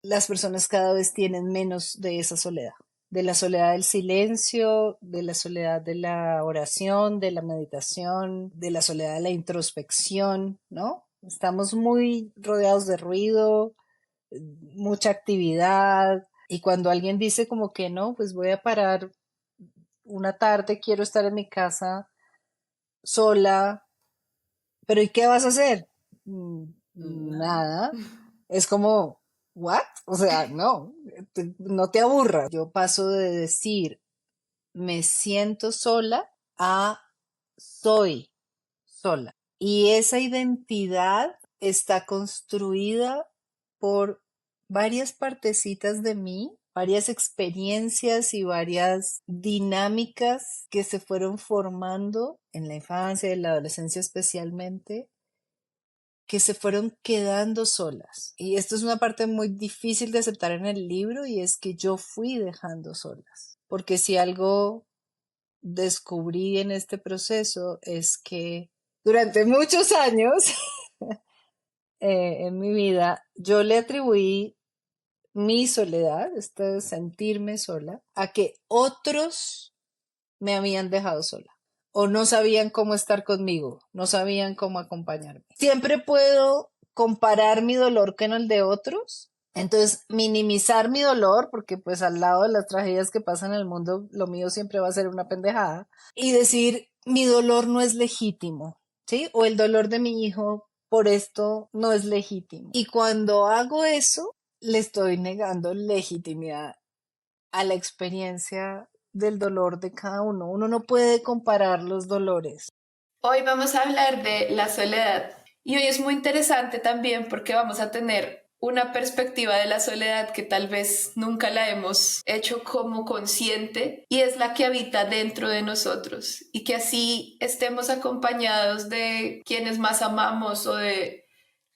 las personas cada vez tienen menos de la soledad del silencio, de la soledad de la oración, de la meditación, de la soledad de la introspección, ¿no? Estamos muy rodeados de ruido, mucha actividad, y cuando alguien dice como que no, pues voy a parar una tarde, quiero estar en mi casa sola, pero ¿y qué vas a hacer? Nada. Nada. Es como, ¿what? O sea, no, no te aburras. Yo paso de decir me siento sola a soy sola. Y esa identidad está construida por varias partecitas de mí, varias experiencias y varias dinámicas que se fueron formando en la infancia y en la adolescencia especialmente, que se fueron quedando solas. Y esto es una parte muy difícil de aceptar en el libro y es que yo fui dejando solas. Porque si algo descubrí en este proceso es que durante muchos años en mi vida yo le atribuí mi soledad, este sentirme sola, a que otros me habían dejado sola o no sabían cómo estar conmigo, no sabían cómo acompañarme. Siempre puedo comparar mi dolor con el de otros, entonces minimizar mi dolor, porque pues al lado de las tragedias que pasan en el mundo, lo mío siempre va a ser una pendejada, y decir, mi dolor no es legítimo, ¿sí? O el dolor de mi hijo por esto no es legítimo. Y cuando hago eso, le estoy negando legitimidad a la experiencia del dolor de cada uno. Uno no puede comparar los dolores. Hoy vamos a hablar de la soledad y hoy es muy interesante también porque vamos a tener una perspectiva de la soledad que tal vez nunca la hemos hecho como consciente y es la que habita dentro de nosotros y que así estemos acompañados de quienes más amamos o de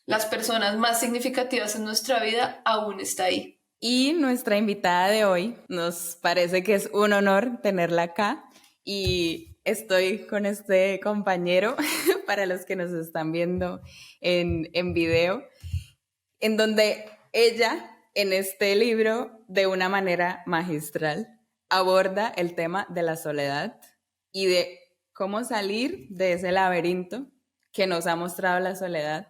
las personas más significativas en nuestra vida, aún está ahí. Y nuestra invitada de hoy, nos parece que es un honor tenerla acá y estoy con este compañero para los que nos están viendo en video, en donde ella en este libro de una manera magistral aborda el tema de la soledad y de cómo salir de ese laberinto que nos ha mostrado la soledad.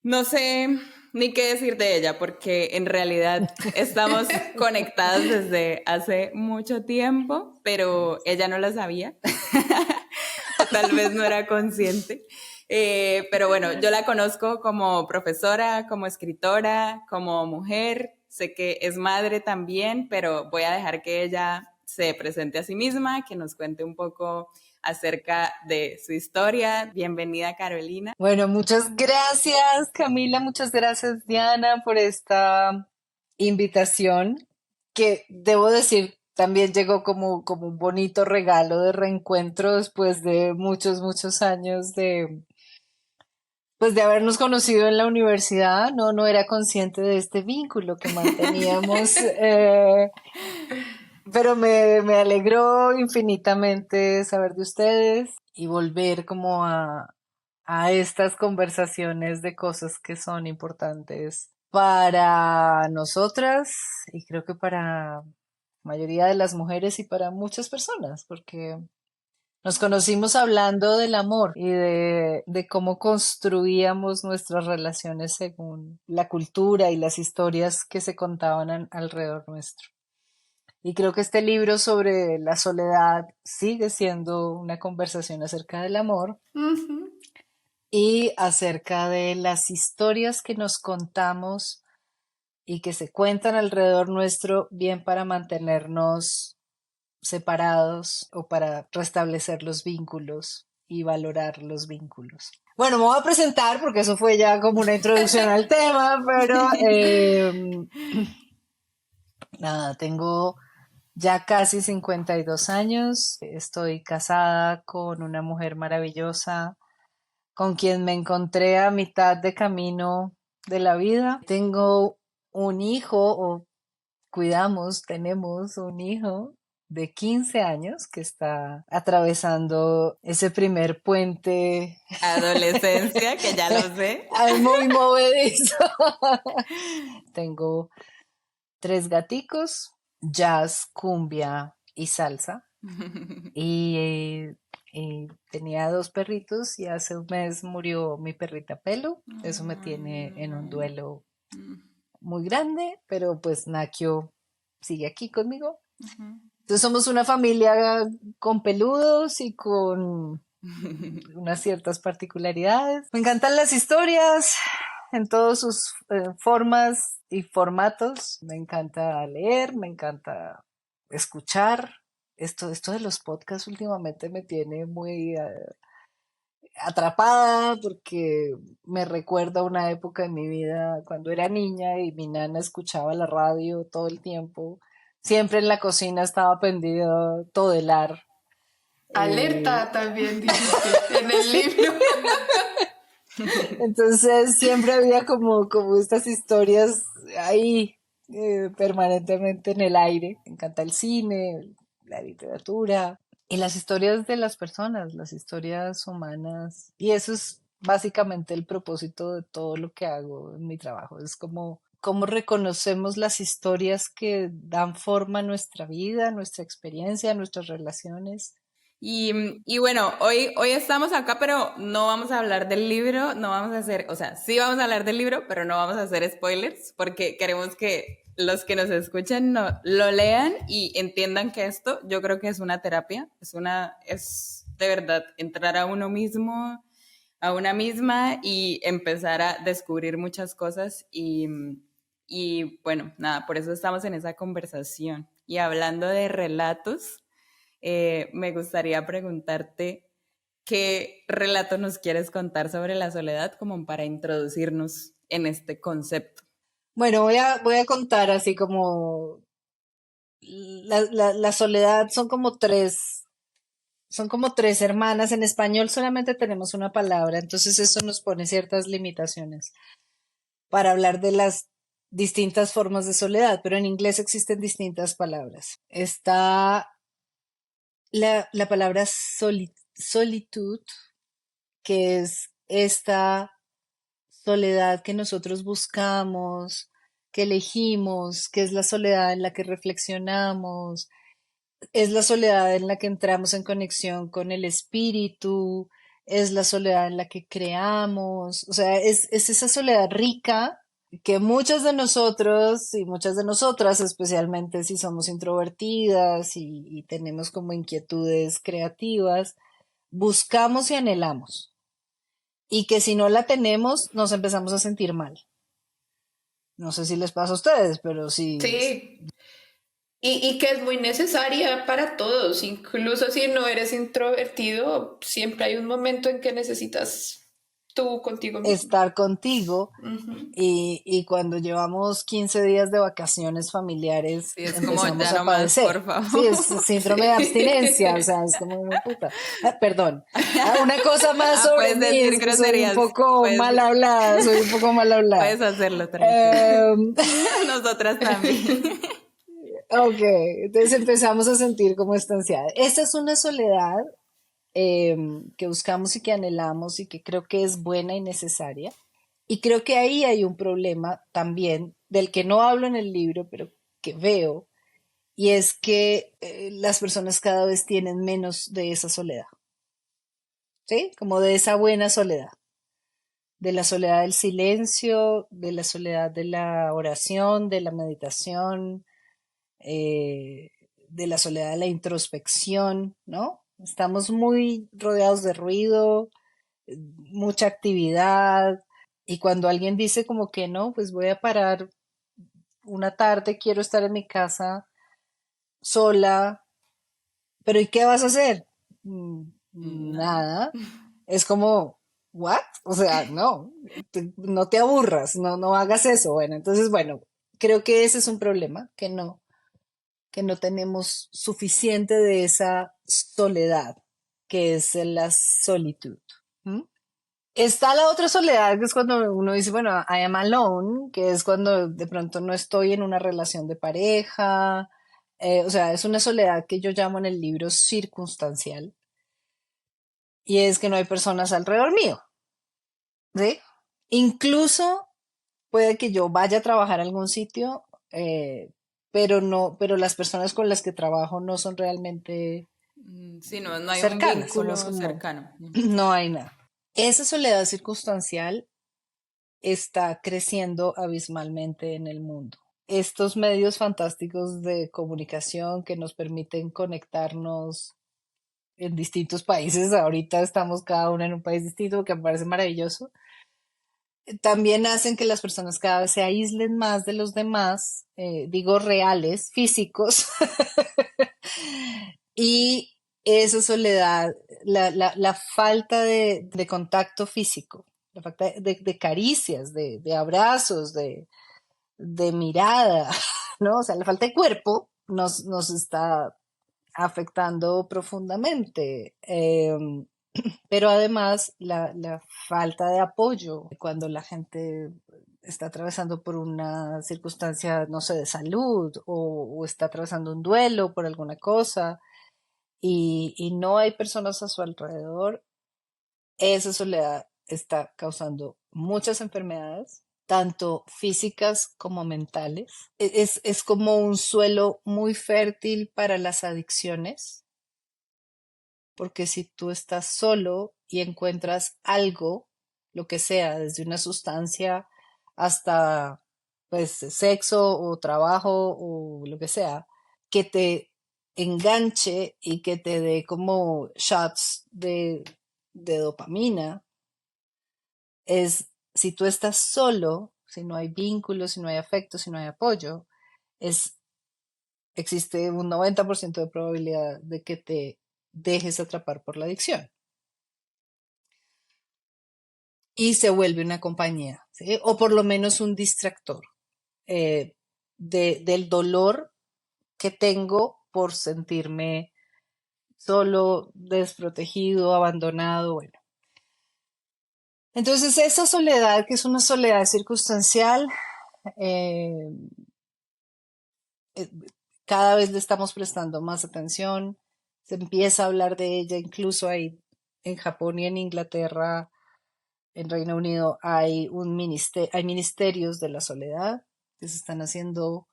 No sé ni qué decir de ella porque en realidad estamos conectadas desde hace mucho tiempo, pero ella no lo sabía o tal vez no era consciente. Pero bueno, yo la conozco como profesora, como escritora, como mujer, sé que es madre también, pero voy a dejar que ella se presente a sí misma, que nos cuente un poco acerca de su historia. Bienvenida, Carolina. Bueno, muchas gracias Camila, muchas gracias Diana por esta invitación que debo decir también llegó como un bonito regalo de reencuentro después de muchos años de pues de habernos conocido en la universidad. No era consciente de este vínculo que manteníamos. Pero me alegró infinitamente saber de ustedes y volver como a estas conversaciones de cosas que son importantes para nosotras y creo que para la mayoría de las mujeres y para muchas personas, porque nos conocimos hablando del amor y de cómo construíamos nuestras relaciones según la cultura y las historias que se contaban alrededor nuestro. Y creo que este libro sobre la soledad sigue siendo una conversación acerca del amor Uh-huh. y acerca de las historias que nos contamos y que se cuentan alrededor nuestro, bien para mantenernos separados o para restablecer los vínculos y valorar los vínculos. Bueno, me voy a presentar porque eso fue ya como una introducción al tema, pero nada, tengo ya casi 52 años, estoy casada con una mujer maravillosa, con quien me encontré a mitad de camino de la vida. Tengo un hijo, o tenemos un hijo de 15 años que está atravesando ese primer puente Adolescencia, que ya lo sé. muy movedizo. Tengo 3 gaticos, jazz, cumbia y salsa. Y tenía 2 perritos y hace un mes murió mi perrita Pelo. Eso me tiene en un duelo muy grande, pero pues Nakio sigue aquí conmigo. Entonces somos una familia con peludos y con unas ciertas particularidades. Me encantan las historias en todas sus formas y formatos. Me encanta leer, me encanta escuchar. Esto de los podcasts últimamente me tiene muy atrapada porque me recuerda una época en mi vida cuando era niña y mi nana escuchaba la radio todo el tiempo. Siempre en la cocina estaba pendido todelar. Alerta también dijiste en el libro. Entonces siempre había como estas historias ahí permanentemente en el aire. Me encanta el cine, la literatura y las historias de las personas, las historias humanas. Y eso es básicamente el propósito de todo lo que hago en mi trabajo. Es como cómo reconocemos las historias que dan forma a nuestra vida, a nuestra experiencia, a nuestras relaciones. Y bueno, hoy estamos acá, pero no vamos a hablar del libro, no vamos a hacer, o sea, sí vamos a hablar del libro, pero no vamos a hacer spoilers, porque queremos que los que nos escuchen lo lean y entiendan que esto, yo creo que es una terapia, es de verdad entrar a uno mismo, a una misma y empezar a descubrir muchas cosas y bueno, nada, por eso estamos en esa conversación. Y hablando de relatos, me gustaría preguntarte qué relato nos quieres contar sobre la soledad como para introducirnos en este concepto. Bueno, voy a contar así como la soledad son como tres hermanas. En español solamente tenemos una palabra, entonces eso nos pone ciertas limitaciones para hablar de las distintas formas de soledad, pero en inglés existen distintas palabras. Está la palabra solitud, que es esta soledad que nosotros buscamos, que elegimos, que es la soledad en la que reflexionamos, es la soledad en la que entramos en conexión con el espíritu, es la soledad en la que creamos, o sea, es esa soledad rica que muchos de nosotros y muchas de nosotras, especialmente si somos introvertidas y tenemos como inquietudes creativas, buscamos y anhelamos. Y que si no la tenemos, nos empezamos a sentir mal. No sé si les pasa a ustedes, pero sí. Sí. Y que es muy necesaria para todos, incluso si no eres introvertido, siempre hay un momento en que necesitas tú contigo mismo. Estar contigo Ujú. y cuando llevamos 15 días de vacaciones familiares Sí, es como empezamos ya a no más, padecer. por favor. Sí, es síndrome de abstinencia, o sea, es como una puta. Perdón. Una cosa más sobre Puedes mí decir es que soy un groserías, poco mal hablada, soy un poco mal hablada. puedes hacerlo tranquilo. Em, Nosotras también. ok, entonces empezamos a sentir como esta ansiedad. Esta es una soledad que buscamos y que anhelamos y que creo que es buena y necesaria. Y creo que ahí hay un problema también del que no hablo en el libro, pero que veo, y es que las personas cada vez tienen menos de esa soledad, ¿sí? Como de esa buena soledad, de la soledad del silencio, de la soledad de la oración, de la meditación, eh, de la soledad de la introspección, ¿no? Estamos muy rodeados de ruido, mucha actividad, y cuando alguien dice como que no, pues voy a parar una tarde, quiero estar en mi casa sola, pero ¿y qué vas a hacer? No. Nada. Es como, ¿what? O sea, no, no te aburras, no hagas eso. Bueno, entonces, bueno, creo que ese es un problema, que no tenemos suficiente de esa soledad, que es la solitud. ¿Mm? Está la otra soledad, que es cuando uno dice, bueno, I am alone, que es cuando de pronto no estoy en una relación de pareja, O sea, es una soledad que yo llamo en el libro circunstancial, y es que no hay personas alrededor mío, ¿sí? Incluso puede que yo vaya a trabajar a algún sitio, pero no, pero las personas con las que trabajo no son realmente Sí, no, no hay un cercanas, somos vínculo como, cercano. Ujú. no hay nada. Esa soledad circunstancial está creciendo abismalmente en el mundo. Estos medios fantásticos de comunicación que nos permiten conectarnos en distintos países, ahorita estamos cada uno en un país distinto, que me parece maravilloso, también hacen que las personas cada vez se aíslen más de los demás, digo reales, físicos, y esa soledad, la falta de contacto físico, la falta de caricias, de abrazos, de mirada, ¿no? O sea, la falta de cuerpo nos está afectando profundamente. Pero además la falta de apoyo cuando la gente está atravesando por una circunstancia, no sé, de salud o está atravesando un duelo por alguna cosa y no hay personas a su alrededor, esa soledad está causando muchas enfermedades, tanto físicas como mentales. Es como un suelo muy fértil para las adicciones, porque si tú estás solo y encuentras algo, lo que sea, desde una sustancia hasta pues sexo o trabajo o lo que sea, que te enganche y que te dé como shots de dopamina, es si tú estás solo, si no hay vínculos, si no hay afecto, si no hay apoyo, es existe un 90% de probabilidad de que te dejes atrapar por la adicción y se vuelve una compañía, ¿sí? O por lo menos un distractor del dolor que tengo por sentirme solo, desprotegido, abandonado, bueno. Entonces esa soledad, que es una soledad circunstancial, eh, eh, cada vez le estamos prestando más atención, se empieza a hablar de ella, incluso hay en Japón y en Inglaterra, en Reino Unido, hay ministerios de la soledad que se están haciendo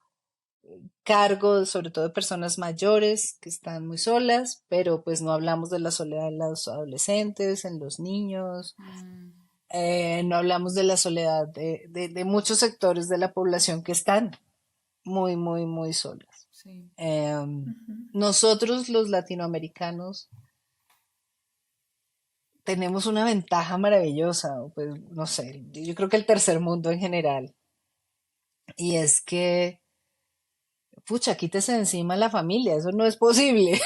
cargo, sobre todo de personas mayores que están muy solas, pero pues no hablamos de la soledad en los adolescentes, en los niños, Mm, no hablamos de la soledad de muchos sectores de la población que están muy, muy, muy solas. sí. Nosotros los latinoamericanos tenemos una ventaja maravillosa, pues no sé, yo creo que el tercer mundo en general, y es que, pucha, quítese de encima la familia, eso no es posible,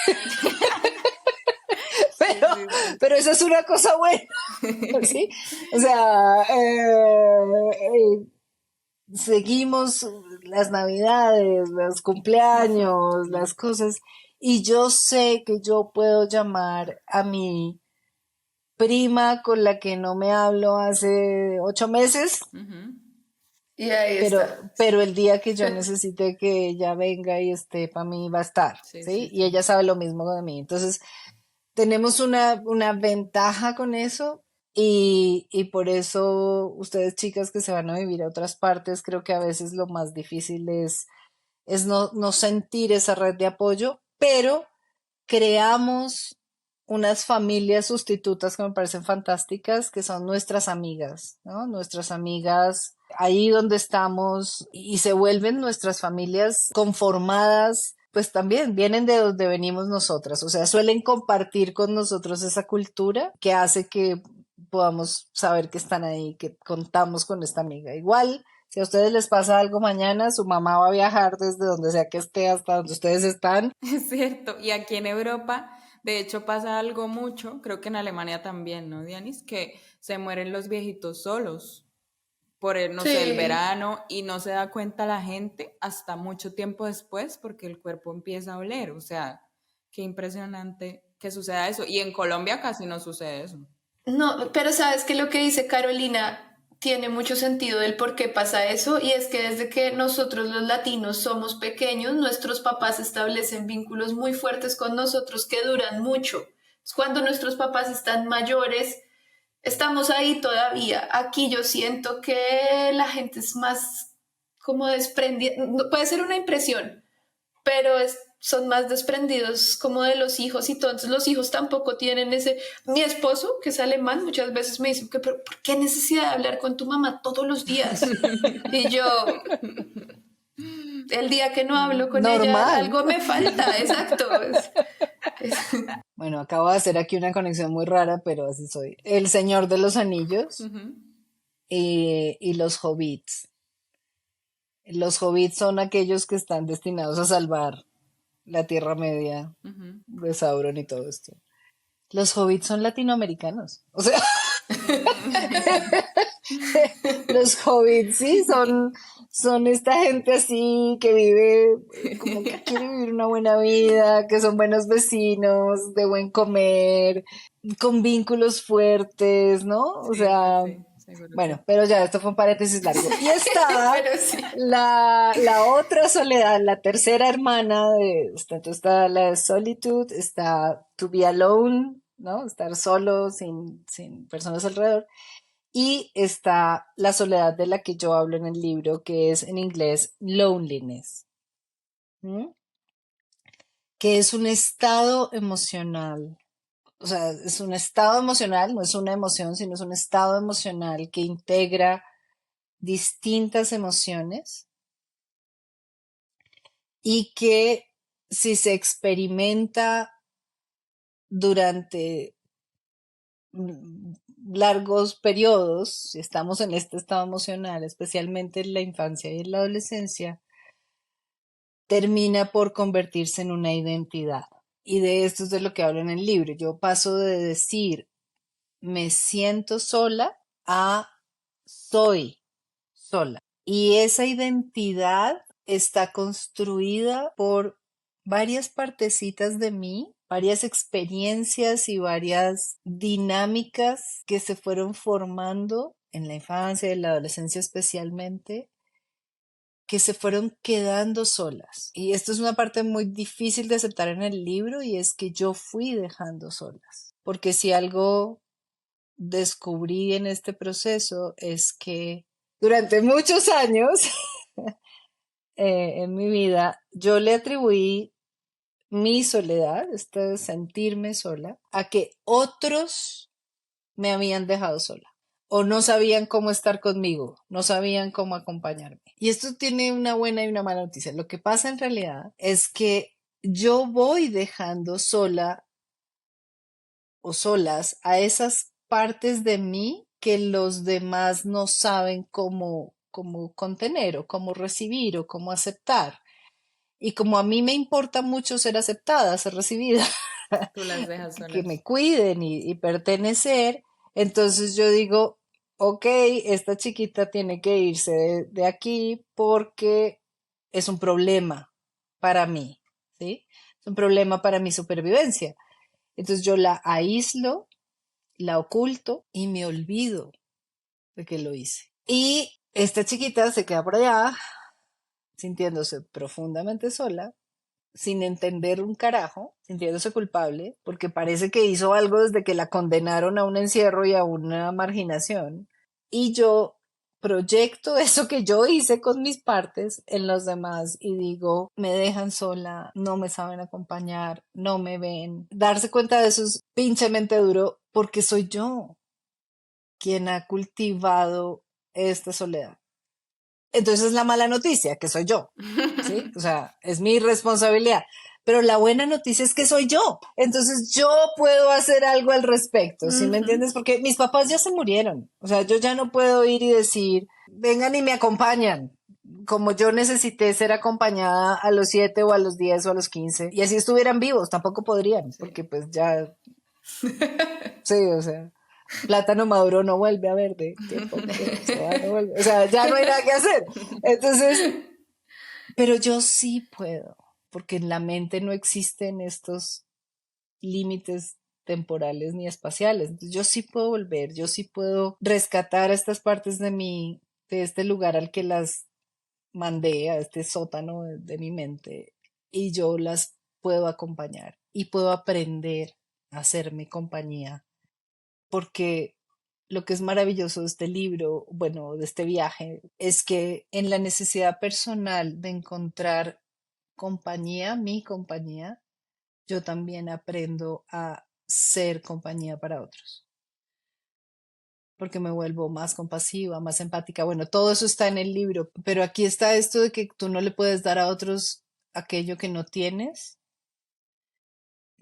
Sí, pero, sí, sí. pero eso es una cosa buena, ¿sí? O sea, seguimos las navidades, los cumpleaños, las cosas, y yo sé que yo puedo llamar a mi prima con la que no me hablo hace 8 meses, Ujú. Y ahí pero, está. pero el día que yo necesite que ella venga y esté para mí va a estar, Sí, ¿sí? sí, Y sí. ella sabe lo mismo de mí. Entonces, tenemos una ventaja con eso y por eso ustedes chicas que se van a vivir a otras partes, creo que a veces lo más difícil es no sentir esa red de apoyo, pero creamos unas familias sustitutas que me parecen fantásticas, que son nuestras amigas, ¿no? Nuestras amigas ahí donde estamos y se vuelven nuestras familias conformadas, pues también vienen de donde venimos nosotras, o sea, suelen compartir con nosotros esa cultura que hace que podamos saber que están ahí, que contamos con esta amiga. Igual, si a ustedes les pasa algo mañana, su mamá va a viajar desde donde sea que esté hasta donde ustedes están. Es cierto. Y aquí en Europa, de hecho, pasa algo mucho, creo que en Alemania también, ¿no, Dianis? Que se mueren los viejitos solos por el, no sé, el Sí. verano y no se da cuenta la gente hasta mucho tiempo después porque el cuerpo empieza a oler. O sea, qué impresionante que suceda eso. Y en Colombia casi no sucede eso. No, pero sabes que lo que dice Carolina tiene mucho sentido el por qué pasa eso, y es que desde que nosotros los latinos somos pequeños, nuestros papás establecen vínculos muy fuertes con nosotros que duran mucho. Cuando nuestros papás están mayores, estamos ahí todavía. Aquí yo siento que la gente es más como desprendida, puede ser una impresión, pero son más desprendidos como de los hijos y todo. Entonces los hijos tampoco tienen ese... Mi esposo, que es alemán, muchas veces me dice, ¿pero por qué necesidad de hablar con tu mamá todos los días? Y yo, el día que no hablo con ella, Normal. algo me falta, exacto. Bueno, acabo de hacer aquí una conexión muy rara, pero así soy. El Señor de los Anillos y los hobbits. Los hobbits son aquellos que están destinados a salvar la Tierra Media de Sauron y todo esto. Los hobbits son latinoamericanos. O sea, los hobbits sí son esta gente así que vive, como que quiere vivir una buena vida, que son buenos vecinos, de buen comer, con vínculos fuertes, ¿no? O sea, Sí, seguro, bueno, sí. pero ya, esto fue un paréntesis largo. Y está Pero sí. la otra soledad, la tercera hermana entonces está la solitude, está to be alone, ¿no? Estar solo, sin personas alrededor. Y está la soledad de la que yo hablo en el libro, que es en inglés loneliness, ¿m? Que es un estado emocional. O sea, es un estado emocional, no es una emoción, sino es un estado emocional que integra distintas emociones y que si se experimenta durante largos periodos, si estamos en este estado emocional, especialmente en la infancia y en la adolescencia, termina por convertirse en una identidad. Y de esto es de lo que hablo en el libro. Yo paso de decir me siento sola a soy sola. Y esa identidad está construida por varias partecitas de mí, varias experiencias y varias dinámicas que se fueron formando en la infancia y en la adolescencia especialmente, que se fueron quedando solas. Y esto es una parte muy difícil de aceptar en el libro, y es que yo fui dejando solas. Porque si algo descubrí en este proceso es que durante muchos años en mi vida yo le atribuí mi soledad, este sentirme sola, a que otros me habían dejado sola o no sabían cómo estar conmigo, no sabían cómo acompañarme. Y esto tiene una buena y una mala noticia. Lo que pasa en realidad es que yo voy dejando sola o solas a esas partes de mí que los demás no saben cómo contener o cómo recibir o cómo aceptar. Y como a mí me importa mucho ser aceptada, ser recibida, Tú las dejas que solas. me cuiden y pertenecer, entonces yo digo, ok, esta chiquita tiene que irse de aquí porque es un problema para mí, ¿sí? Es un problema para mi supervivencia. Entonces yo la aíslo, la oculto y me olvido de que lo hice. Y esta chiquita se queda por allá sintiéndose profundamente sola, sin entender un carajo, sintiéndose culpable, porque parece que hizo algo desde que la condenaron a un encierro y a una marginación. Y yo proyecto eso que yo hice con mis partes en los demás y digo, me dejan sola, no me saben acompañar, no me ven. Darse cuenta de eso es pinchemente duro porque soy yo quien ha cultivado esta soledad. Entonces es la mala noticia, que soy yo, ¿sí? O sea, es mi responsabilidad. Pero la buena noticia es que soy yo. Entonces yo puedo hacer algo al respecto, ¿sí me entiendes? Porque mis papás ya se murieron. O sea, yo ya no puedo ir y decir, vengan y me acompañan. Como yo necesité ser acompañada a los 7 o a los 10 o a los 15. Y así estuvieran vivos, tampoco podrían, porque pues ya, sí, o sea. Plátano maduro no vuelve a verde, tiempo que se va, no vuelve. O sea, ya no hay nada que hacer. Entonces, pero yo sí puedo, porque en la mente no existen estos límites temporales ni espaciales. Entonces, yo sí puedo volver, yo sí puedo rescatar estas partes de mí, de este lugar al que las mandé, a este sótano de mi mente, y yo las puedo acompañar y puedo aprender a hacerme compañía, porque lo que es maravilloso de este libro, bueno, de este viaje, es que en la necesidad personal de encontrar compañía, mi compañía, yo también aprendo a ser compañía para otros, porque me vuelvo más compasiva, más empática. Bueno, todo eso está en el libro, pero aquí está esto de que tú no le puedes dar a otros aquello que no tienes.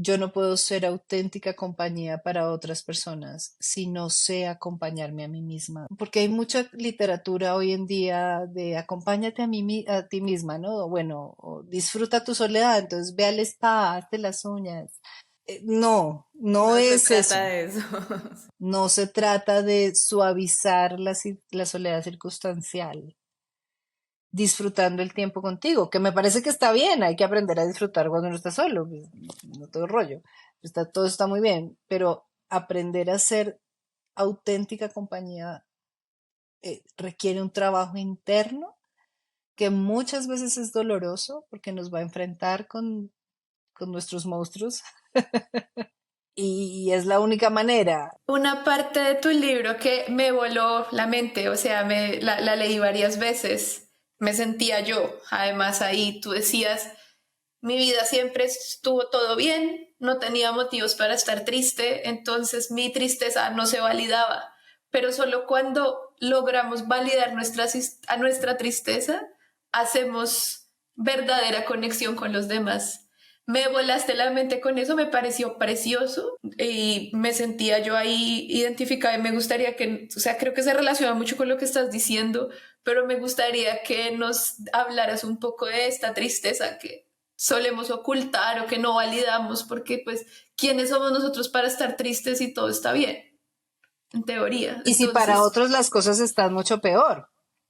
Yo no puedo ser auténtica compañía para otras personas si no sé acompañarme a mí misma, porque hay mucha literatura hoy en día de acompáñate a ti misma, ¿no? Bueno, o disfruta tu soledad, entonces ve al spa, hazte las uñas. No, no No se es trata eso. de eso. No se trata de suavizar la soledad circunstancial, disfrutando el tiempo contigo, que me parece que está bien, hay que aprender a disfrutar cuando uno está solo, pues, no todo rollo, todo está muy bien, pero aprender a ser auténtica compañía requiere un trabajo interno que muchas veces es doloroso porque nos va a enfrentar con nuestros monstruos y es la única manera. Una parte de tu libro que me voló la mente, o sea, la leí varias veces, me sentía yo, además ahí tú decías, mi vida siempre estuvo todo bien, no tenía motivos para estar triste, entonces mi tristeza no se validaba, pero solo cuando logramos validar a nuestra tristeza, hacemos verdadera conexión con los demás. Me volaste la mente con eso, me pareció precioso y me sentía yo ahí identificada y me gustaría que, o sea, creo que se relaciona mucho con lo que estás diciendo, pero me gustaría que nos hablaras un poco de esta tristeza que solemos ocultar o que no validamos, porque pues, ¿quiénes somos nosotros para estar tristes si todo está bien? En teoría. Y si para Entonces, otros las cosas están mucho peor.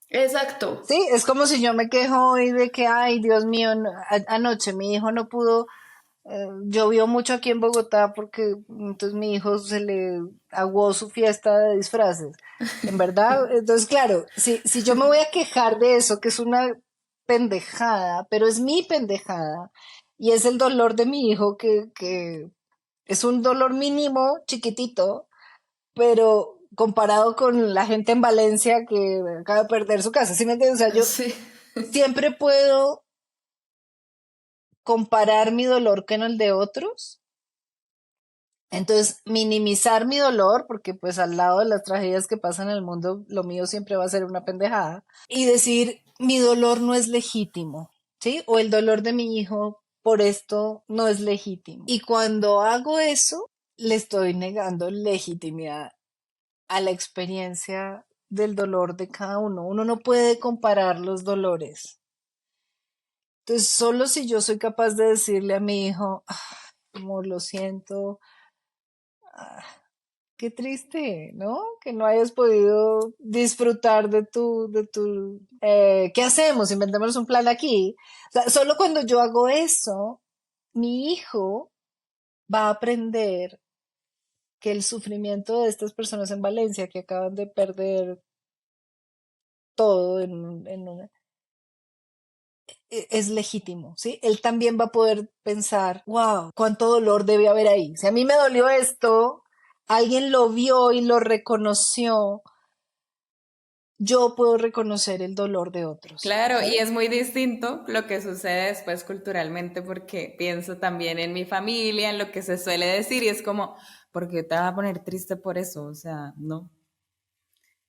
exacto. Sí, es como si yo me quejo hoy de que, ay, Dios mío, anoche mi hijo no pudo, llovió mucho aquí en Bogotá porque entonces mi hijo se le aguó su fiesta de disfraces. En verdad, entonces claro, si yo me voy a quejar de eso, que es una pendejada, pero es mi pendejada, y es el dolor de mi hijo, que es un dolor mínimo, chiquitito, pero comparado con la gente en Valencia que acaba de perder su casa, ¿sí me entiendes? O sea, yo Sí. siempre puedo comparar mi dolor con el de otros, entonces minimizar mi dolor, porque pues al lado de las tragedias que pasan en el mundo, lo mío siempre va a ser una pendejada, y decir, mi dolor no es legítimo, ¿sí? O el dolor de mi hijo por esto no es legítimo. Y cuando hago eso, le estoy negando legitimidad a la experiencia del dolor de cada uno. Uno no puede comparar los dolores. Entonces, solo si yo soy capaz de decirle a mi hijo, amor, lo siento, ah, qué triste, ¿no? Que no hayas podido disfrutar ¿qué hacemos? Inventémonos un plan aquí. O sea, solo cuando yo hago eso, mi hijo va a aprender que el sufrimiento de estas personas en Valencia que acaban de perder todo es legítimo, ¿sí? Él también va a poder pensar, wow, cuánto dolor debe haber ahí. Si a mí me dolió esto, alguien lo vio y lo reconoció, yo puedo reconocer el dolor de otros, Claro, y ¿sí? es muy distinto lo que sucede después culturalmente porque pienso también en mi familia, en lo que se suele decir y es como, ¿por qué te vas a poner triste por eso? O sea, no,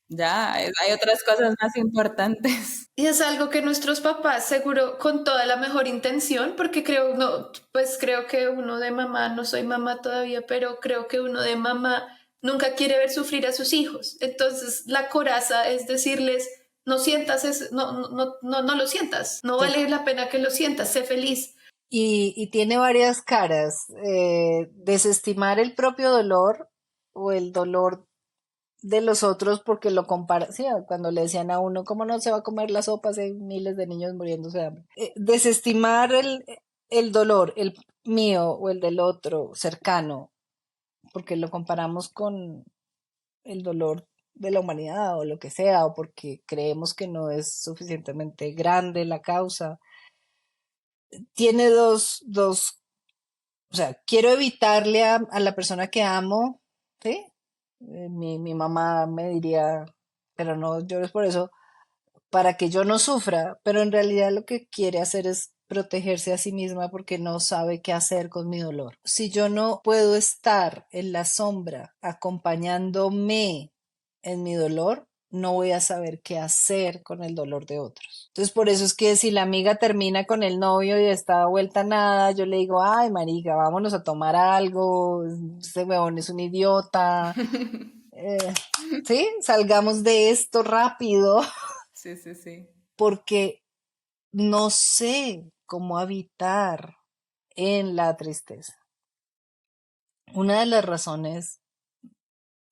ya hay otras cosas más importantes. Y es algo que nuestros papás, seguro, con toda la mejor intención, porque creo, no, pues creo que uno de mamá, no soy mamá todavía, pero creo que uno de mamá nunca quiere ver sufrir a sus hijos. Entonces, la coraza es decirles, no sientas, no lo sientas, no Sí. vale la pena que lo sientas, sé feliz. Y tiene varias caras. Desestimar el propio dolor o el dolor de los otros porque lo compara, sí, cuando le decían a uno, ¿cómo no se va a comer la sopa? Si hay miles de niños muriéndose de hambre. Desestimar el dolor, el mío o el del otro cercano, porque lo comparamos con el dolor de la humanidad o lo que sea, o porque creemos que no es suficientemente grande la causa. Tiene o sea, quiero evitarle a la persona que amo, ¿sí? Mi mamá me diría, pero no llores por eso, para que yo no sufra, pero en realidad lo que quiere hacer es protegerse a sí misma porque no sabe qué hacer con mi dolor. Si yo no puedo estar en la sombra acompañándome en mi dolor, no voy a saber qué hacer con el dolor de otros. Entonces, por eso es que si la amiga termina con el novio y está vuelta a nada, yo le digo, ay, marica, vámonos a tomar algo, ese huevón es un idiota, sí, salgamos de esto rápido, Sí, sí, sí. porque no sé cómo habitar en la tristeza. Una de las razones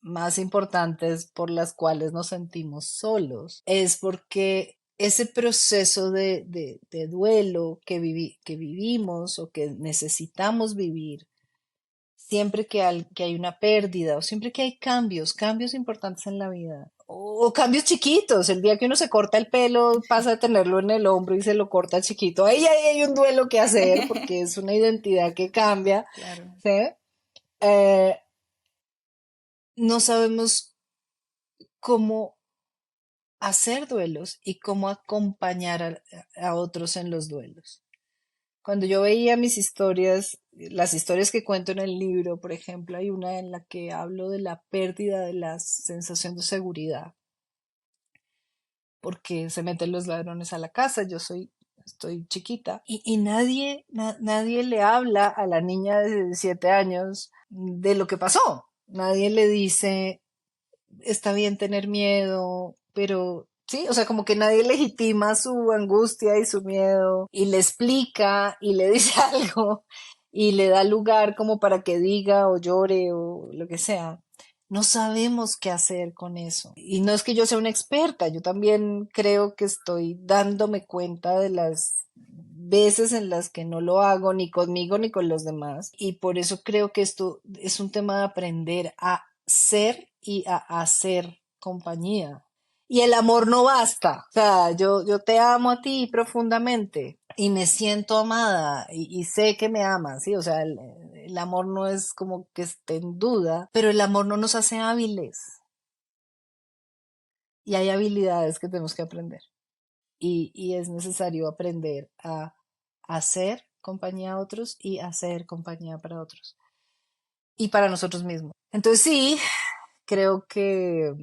más importantes por las cuales nos sentimos solos es porque ese proceso de duelo que vivimos o que necesitamos vivir siempre que hay una pérdida o siempre que hay cambios importantes en la vida o cambios chiquitos, el día que uno se corta el pelo pasa a tenerlo en el hombro y se lo corta chiquito, ahí hay un duelo que hacer porque es una identidad que cambia, Claro. ¿sí? Eh, no sabemos cómo hacer duelos y cómo acompañar a otros en los duelos. Cuando yo veía mis historias, las historias que cuento en el libro, por ejemplo, hay una en la que hablo de la pérdida de la sensación de seguridad, porque se meten los ladrones a la casa, estoy chiquita, y nadie le habla a la niña de 7 años de lo que pasó. Nadie le dice, está bien tener miedo, pero sí, o sea, como que nadie legitima su angustia y su miedo y le explica y le dice algo y le da lugar como para que diga o llore o lo que sea. No sabemos qué hacer con eso. Y no es que yo sea una experta, yo también creo que estoy dándome cuenta de las veces en las que no lo hago ni conmigo ni con los demás. Y por eso creo que esto es un tema de aprender a ser y a hacer compañía. Y el amor no basta. O sea, yo te amo a ti profundamente y me siento amada y sé que me amas, ¿sí? O sea, el amor no es como que esté en duda, pero el amor no nos hace hábiles. Y hay habilidades que tenemos que aprender. Y es necesario aprender a hacer compañía a otros y hacer compañía para otros. Y para nosotros mismos. Entonces sí, creo que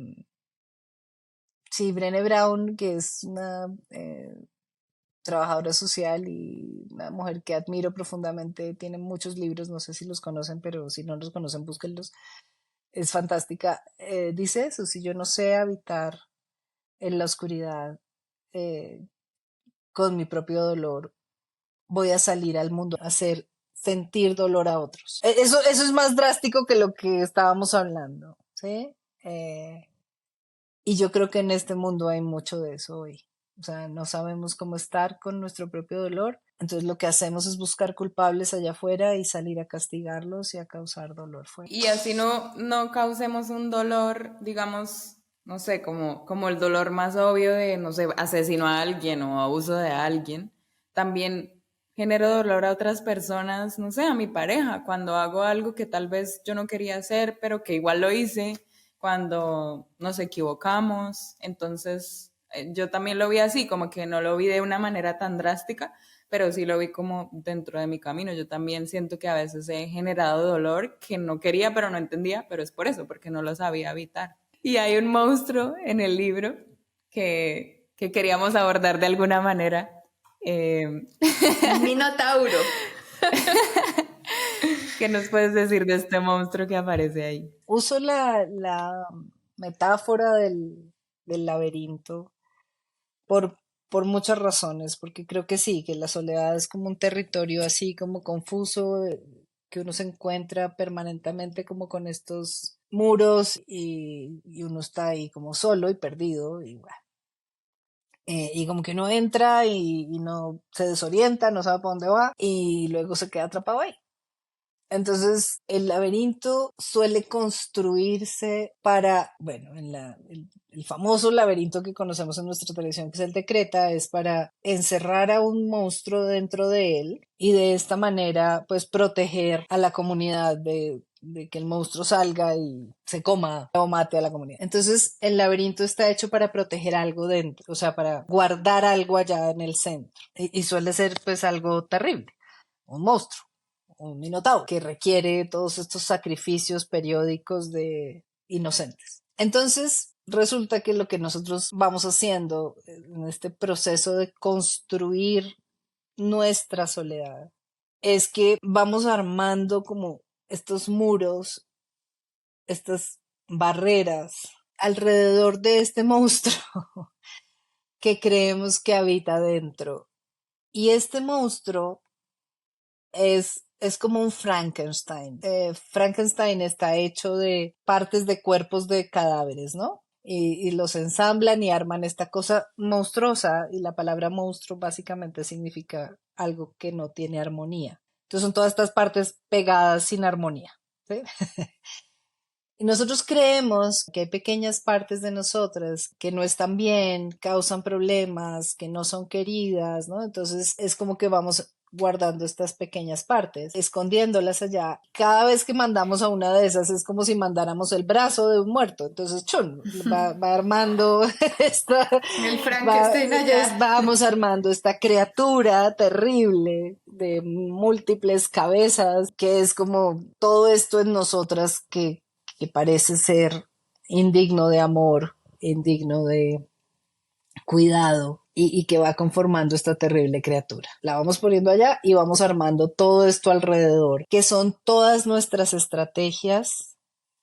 sí, Brené Brown, que es una trabajadora social y una mujer que admiro profundamente, tiene muchos libros, no sé si los conocen, pero si no los conocen, búsquenlos. Es fantástica. Dice eso, si yo no sé habitar en la oscuridad eh, con mi propio dolor, voy a salir al mundo a hacer sentir dolor a otros. Eso es más drástico que lo que estábamos hablando, ¿sí? Y yo creo que en este mundo hay mucho de eso hoy. O sea, no sabemos cómo estar con nuestro propio dolor. Entonces lo que hacemos es buscar culpables allá afuera y salir a castigarlos y a causar dolor fuera. Y así no causemos un dolor, digamos, no sé, como el dolor más obvio de, no sé, asesino a alguien o abuso de alguien. También genero dolor a otras personas, no sé, a mi pareja, cuando hago algo que tal vez yo no quería hacer, pero que igual lo hice, cuando nos equivocamos. Entonces, yo también lo vi así, como que no lo vi de una manera tan drástica, pero sí lo vi como dentro de mi camino. Yo también siento que a veces he generado dolor que no quería, pero no entendía, pero es por eso, porque no lo sabía evitar. Y hay un monstruo en el libro que queríamos abordar de alguna manera. El Minotauro. ¿Qué nos puedes decir de este monstruo que aparece ahí? Uso la metáfora del laberinto por, por muchas razones, porque creo que sí, que la soledad es como un territorio así como confuso, que uno se encuentra permanentemente como con estos muros y uno está ahí como solo y perdido y bueno. Y como que uno entra y no se desorienta, no sabe para dónde va y luego se queda atrapado ahí. Entonces, el laberinto suele construirse para, bueno, el famoso laberinto que conocemos en nuestra tradición, que es el de Creta, es para encerrar a un monstruo dentro de él y de esta manera, pues, proteger a la comunidad de que el monstruo salga y se coma o mate a la comunidad. Entonces, el laberinto está hecho para proteger algo dentro, o sea, para guardar algo allá en el centro. Y suele ser, pues, algo terrible, un monstruo, un minotauro, que requiere todos estos sacrificios periódicos de inocentes. Entonces, resulta que lo que nosotros vamos haciendo en este proceso de construir nuestra soledad es que vamos armando como estos muros, estas barreras alrededor de este monstruo que creemos que habita dentro. Y este monstruo es como un Frankenstein. Frankenstein está hecho de partes de cuerpos de cadáveres, ¿no? Y los ensamblan y arman esta cosa monstruosa, y la palabra monstruo básicamente significa algo que no tiene armonía. Entonces son todas estas partes pegadas sin armonía, ¿sí? Y nosotros creemos que hay pequeñas partes de nosotras que no están bien, causan problemas, que no son queridas, ¿no? Entonces es como que vamos guardando estas pequeñas partes, escondiéndolas allá. Cada vez que mandamos a una de esas es como si mandáramos el brazo de un muerto. Entonces, chun, va armando esta, El Frankenstein allá. vamos armando esta criatura terrible de múltiples cabezas, que es como todo esto en nosotras que parece ser indigno de amor, indigno de cuidado y que va conformando esta terrible criatura. La vamos poniendo allá y vamos armando todo esto alrededor, que son todas nuestras estrategias,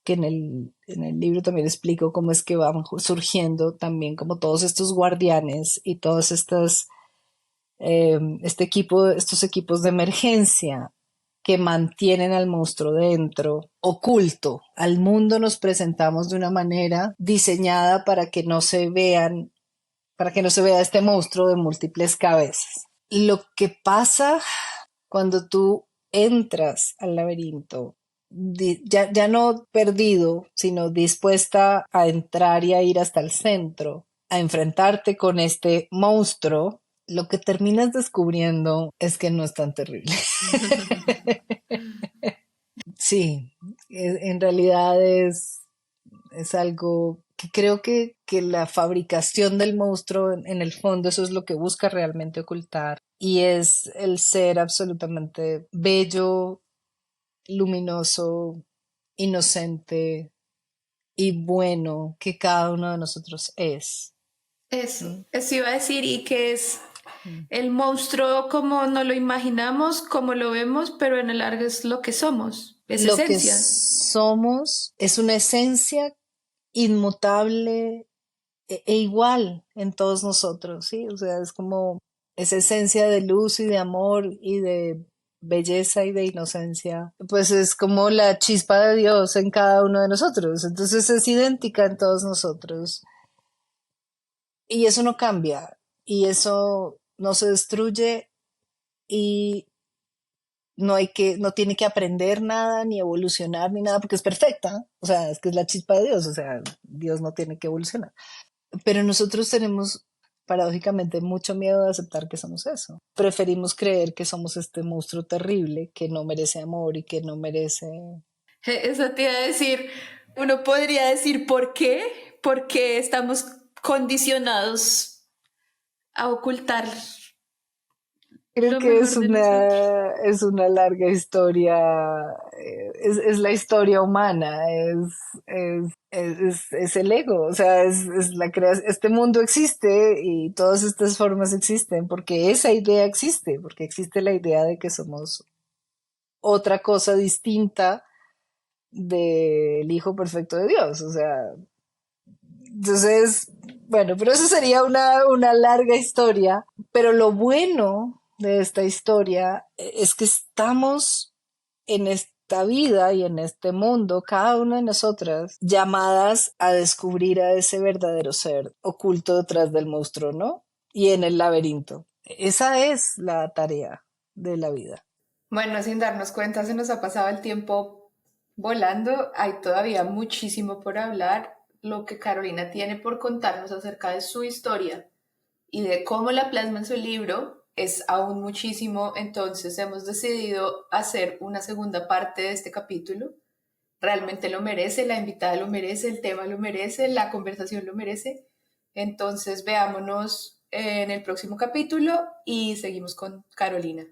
que en el libro también explico cómo es que van surgiendo también como todos estos guardianes y todos estos estos equipos de emergencia que mantienen al monstruo dentro, oculto. Al mundo nos presentamos de una manera diseñada para que no se vea este monstruo de múltiples cabezas. Lo que pasa cuando tú entras al laberinto, ya no perdido, sino dispuesta a entrar y a ir hasta el centro, a enfrentarte con este monstruo, lo que terminas descubriendo es que no es tan terrible. Sí, en realidad es algo que creo que la fabricación del monstruo, en el fondo, eso es lo que busca realmente ocultar. Y es el ser absolutamente bello, luminoso, inocente y bueno que cada uno de nosotros es. Eso iba a decir, y que es Mm. el monstruo como no lo imaginamos, como lo vemos, pero en el largo es lo que somos, es Lo que esencia. somos es una esencia inmutable e igual en todos nosotros, ¿sí? O sea, es como esa esencia de luz y de amor y de belleza y de inocencia, pues es como la chispa de Dios en cada uno de nosotros, entonces es idéntica en todos nosotros y eso no cambia y eso no se destruye y no tiene que aprender nada ni evolucionar ni nada porque es perfecta, o sea, es que es la chispa de Dios, o sea, Dios no tiene que evolucionar. Pero nosotros tenemos, paradójicamente, mucho miedo de aceptar que somos eso. Preferimos creer que somos este monstruo terrible que no merece amor y que no merece... Eso te iba a decir, uno podría decir ¿por qué? Porque estamos condicionados a ocultar Creo lo que mejor de nosotros. es una larga historia, es la historia humana, es el ego, o sea, es la este mundo existe y todas estas formas existen porque esa idea existe, porque existe la idea de que somos otra cosa distinta del Hijo Perfecto de Dios, o sea, entonces, bueno, pero eso sería una larga historia, pero lo bueno de esta historia es que estamos en esta vida y en este mundo, cada una de nosotras, llamadas a descubrir a ese verdadero ser oculto detrás del monstruo, ¿no? Y en el laberinto. Esa es la tarea de la vida. Bueno, sin darnos cuenta, se nos ha pasado el tiempo volando. Hay todavía muchísimo por hablar. Lo que Carolina tiene por contarnos acerca de su historia y de cómo la plasma en su libro es aún muchísimo. Entonces hemos decidido hacer una segunda parte de este capítulo. Realmente lo merece, la invitada lo merece, el tema lo merece, la conversación lo merece. Entonces veámonos en el próximo capítulo y seguimos con Carolina.